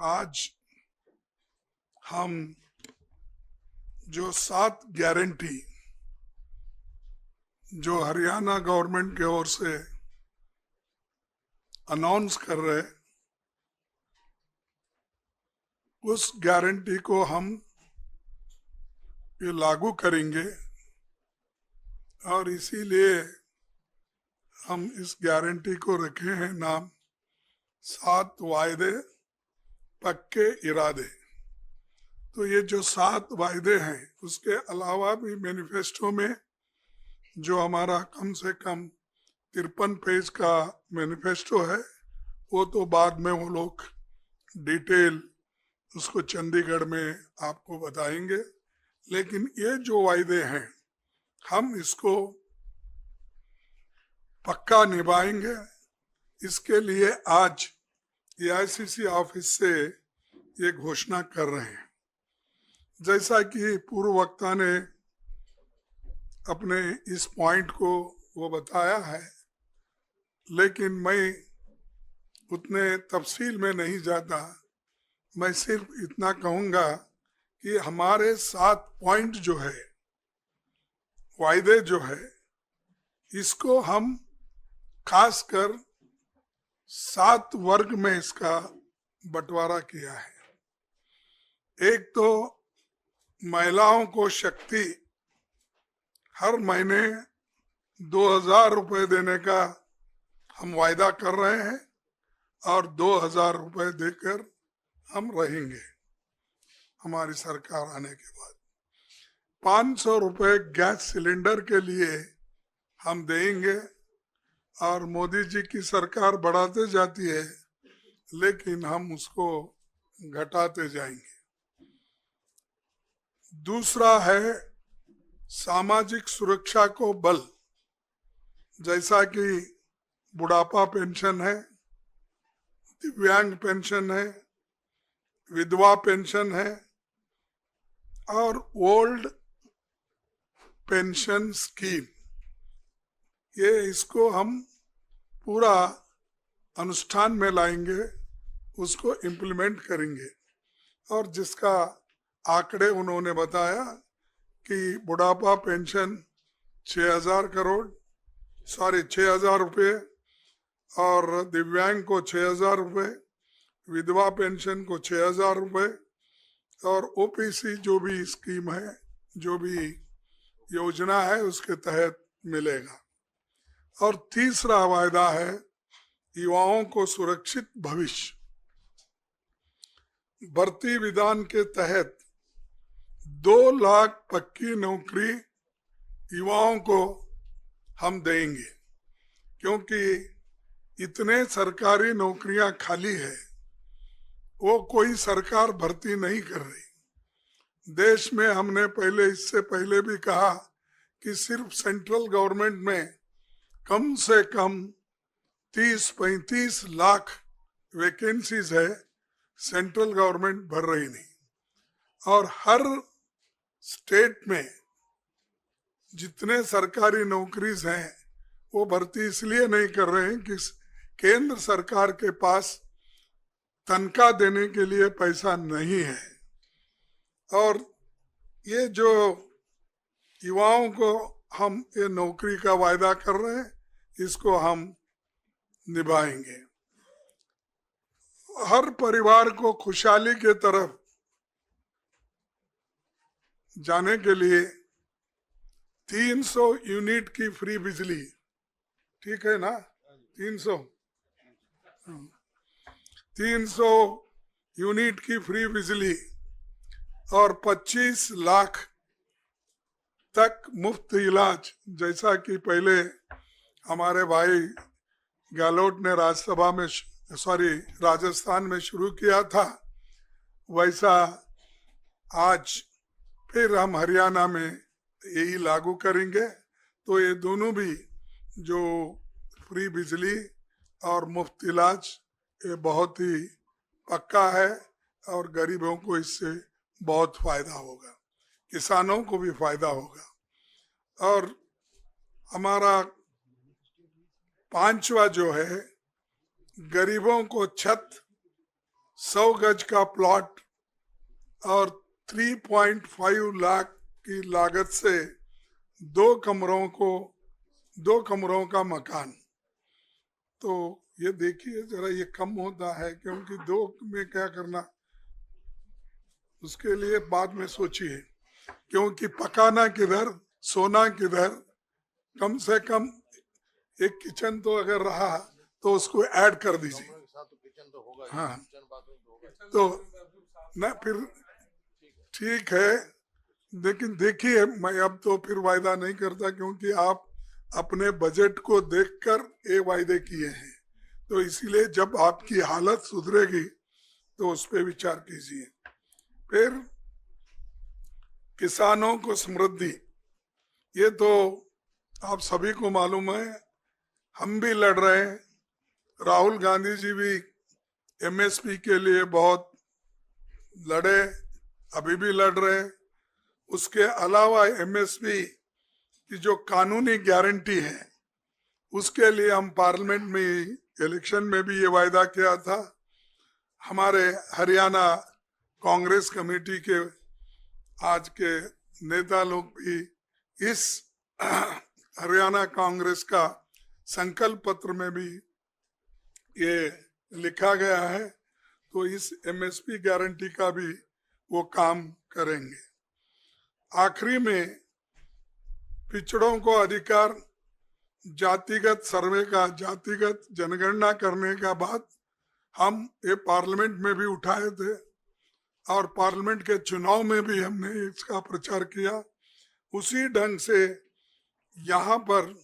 आज हम जो 7 गारंटी जो हरियाणा गवर्नमेंट की ओर से अनाउंस कर रहे, उस गारंटी को हम ये लागू करेंगे और इसीलिए हम इस गारंटी को रखे हैं नाम 7 वायदे पक्के इरादे। तो ये जो 7 वायदे हैं, उसके अलावा भी मैनिफेस्टो में जो हमारा कम से कम 53 पेज का मैनिफेस्टो है, वो तो बाद में वो लोग डिटेल उसको चंडीगढ़ में आपको बताएंगे। लेकिन ये जो वायदे हैं, हम इसको पक्का निभाएंगे। इसके लिए आज एआईसीसी ऑफिस से ये घोषणा कर रहे हैं। जैसा कि पूर्व वक्ता ने अपने इस पॉइंट को वो बताया है, लेकिन मैं उतने तफसील में नहीं जाता। मैं सिर्फ इतना कहूँगा कि हमारे 7 पॉइंट जो है, वायदे जो है, इसको हम खासकर 7 वर्ग में इसका बंटवारा किया है। एक तो महिलाओं को शक्ति हर महीने 2000 रुपये देने का हम वायदा कर रहे हैं और 2000 रुपये देकर हम रहेंगे हमारी सरकार आने के बाद। 500 रुपये गैस सिलेंडर के लिए हम देंगे और मोदी जी की सरकार बढ़ाते जाती है, लेकिन हम उसको घटाते जाएंगे। दूसरा है सामाजिक सुरक्षा को बल, जैसा कि बुढ़ापा पेंशन है, दिव्यांग पेंशन है, विधवा पेंशन है और ओल्ड पेंशन स्कीम। ये इसको हम पूरा अनुष्ठान में लाएंगे, उसको इम्प्लीमेंट करेंगे। और जिसका आंकड़े उन्होंने बताया कि बुढ़ापा पेंशन 6,000 रुपये और दिव्यांग को 6,000 रुपये, विधवा पेंशन को 6,000 रुपये और ओपीसी जो भी स्कीम है, जो भी योजना है, उसके तहत मिलेगा। और तीसरा वायदा है युवाओं को सुरक्षित भविष्य। भर्ती विधान के तहत 2 लाख पक्की नौकरी युवाओं को हम देंगे, क्योंकि इतने सरकारी नौकरियां खाली है, वो कोई सरकार भर्ती नहीं कर रही। देश में हमने इससे पहले भी कहा कि सिर्फ सेंट्रल गवर्नमेंट में कम से कम 30-35 लाख वैकेंसीज है, सेंट्रल गवर्नमेंट भर रही नहीं। और हर स्टेट में जितने सरकारी नौकरीज हैं, वो भर्ती इसलिए नहीं कर रहे हैं कि केंद्र सरकार के पास तनख्वाह देने के लिए पैसा नहीं है। और ये जो युवाओं को हम ये नौकरी का वायदा कर रहे हैं, इसको हम निभाएंगे। हर परिवार को खुशहाली के तरफ जाने के लिए 300 यूनिट की फ्री बिजली, ठीक है ना? 300 यूनिट की फ्री बिजली और 25 लाख तक मुफ्त इलाज, जैसा कि पहले हमारे भाई गहलोत ने राजस्थान में शुरू किया था, वैसा आज फिर हम हरियाणा में यही लागू करेंगे। तो ये दोनों भी, जो फ्री बिजली और मुफ्त इलाज, ये बहुत ही पक्का है और गरीबों को इससे बहुत फायदा होगा, किसानों को भी फायदा होगा। और हमारा 5वां जो है, गरीबों को छत 100 गज का प्लॉट और 3.5 लाख की लागत से 2 कमरों का मकान। तो ये देखिए जरा, ये कम होता है क्योंकि 2 में क्या करना, उसके लिए बाद में सोचिए, क्योंकि पकाना किधर सोना किधर। कम से कम एक किचन तो अगर रहा तो उसको ऐड कर दीजिए। हाँ, तो ना फिर ठीक है, लेकिन देखिए मैं अब तो फिर वायदा नहीं करता, क्योंकि आप अपने बजट को देखकर ये वायदे किए हैं। तो इसीलिए जब आपकी हालत सुधरेगी तो उस पर विचार कीजिए। फिर किसानों को समृद्धि, ये तो आप सभी को मालूम है, हम भी लड़ रहे हैं। राहुल गांधी जी भी एमएसपी के लिए बहुत लड़े, अभी भी लड़ रहे हैं। उसके अलावा एमएसपी की जो कानूनी गारंटी है, उसके लिए हम पार्लियामेंट में इलेक्शन में भी ये वायदा किया था। हमारे हरियाणा कांग्रेस कमेटी के आज के नेता लोग भी इस हरियाणा कांग्रेस का संकल्प पत्र में भी ये लिखा गया है। तो इस एमएसपी गारंटी का भी वो काम करेंगे। आखिरी में पिछड़ों को अधिकार, जातिगत सर्वे का, जातिगत जनगणना करने का बात हम ये पार्लियामेंट में भी उठाए थे और पार्लियामेंट के चुनाव में भी हमने इसका प्रचार किया। उसी ढंग से यहाँ पर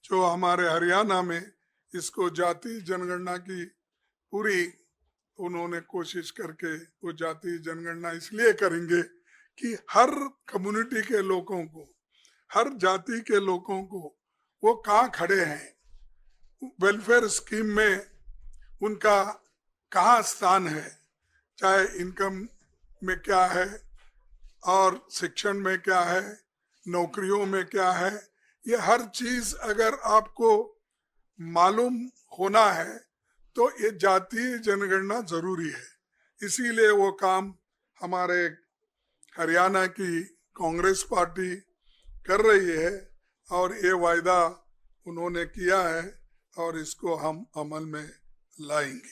जो हमारे हरियाणा में इसको जाति जनगणना की पूरी उन्होंने कोशिश करके, वो जाति जनगणना इसलिए करेंगे कि हर कम्युनिटी के लोगों को, हर जाति के लोगों को वो कहाँ खड़े हैं, वेलफेयर स्कीम में उनका कहाँ स्थान है, चाहे इनकम में क्या है और शिक्षण में क्या है, नौकरियों में क्या है। ये हर चीज अगर आपको मालूम होना है तो ये जातीय जनगणना जरूरी है। इसीलिए वो काम हमारे हरियाणा की कांग्रेस पार्टी कर रही है और ये वायदा उन्होंने किया है और इसको हम अमल में लाएंगे।